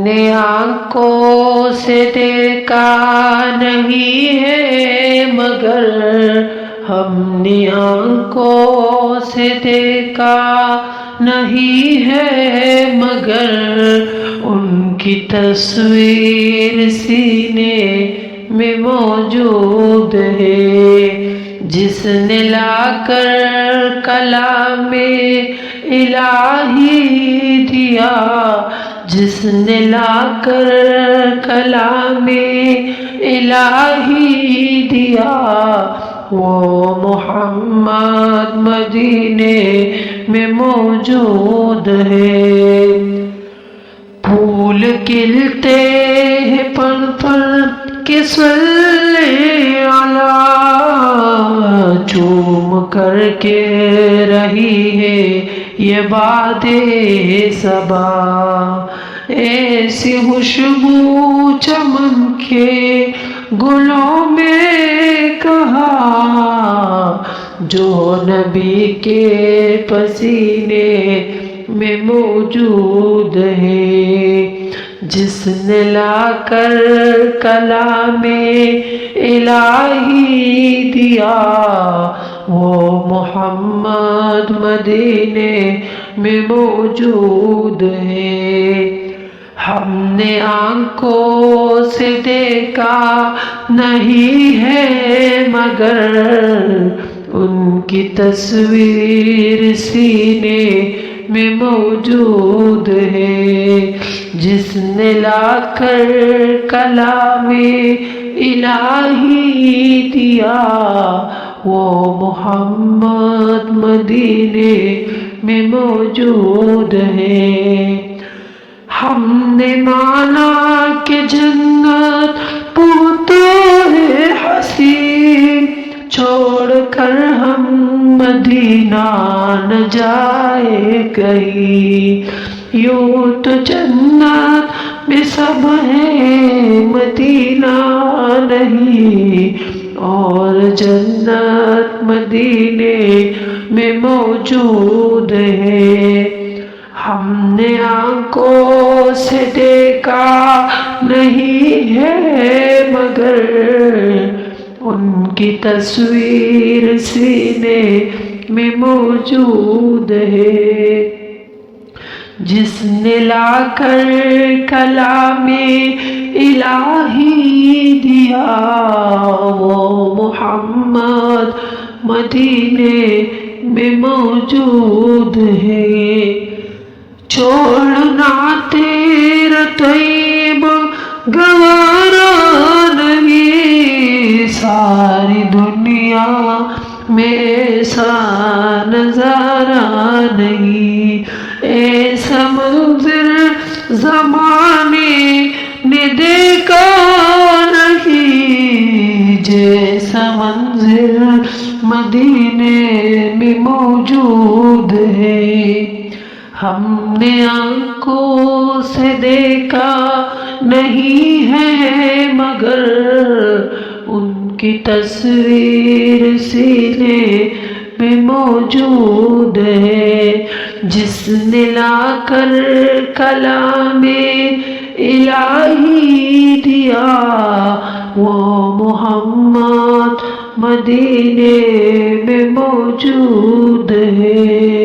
نے آنکھوں سے دیکھا نہیں ہے مگر ہم نے آنکھوں سے دیکھا نہیں ہے مگر ان کی تصویر سینے میں موجود ہے۔ جس نے لا کر کلام الہی دیا، جس نے لا کر کلام الہی دیا، وہ محمد مدینے میں موجود ہے۔ پھول کھلتے ہیں پل پل کے صلی علی، چوم کر کے رہی ہے یہ باد صبا، ایسی خوشبو چمن کے گلوں میں کہاں جو نبی کے پسینے میں موجود ہے۔ جس نے لا کر کلام الہی دیا، وہ محمد مدینے میں موجود ہے۔ ہم نے آنکھوں سے دیکھا نہیں ہے مگر ان کی تصویر سینے میں موجود ہے۔ جس نے لا کر کلام الہی دیا، وہ محمد مدینے میں موجود ہے۔ ہم نے مانا کہ جنت پوتا ہے حسین، چھوڑ کر ہم مدینہ نہ جائے کہیں۔ یوں تو جنت میں سب ہے مدینہ نہیں، اور جنت مدینے میں موجود ہے۔ ہم نے آنکھوں سے دیکھا نہیں ہے مگر ان کی تصویر سینے میں موجود ہے۔ جس نے لا کر کلام الہی دیا، وہ محمد مدینے میں موجود ہے۔ چھوڑنا تیرا طیب گوارا نہیں، ساری دنیا میں ایسا نظارہ نہیں، ایسا منظر زمانے نے دیکھا نہیں، جیسا منظر مدینے میں موجود ہے۔ ہم نے آنکھوں سے دیکھا نہیں ہے مگر ان کی تصویر سینے میں موجود ہے۔ جس نے لا کر کلام الہی دیا، وہ محمد مدینے میں موجود ہے۔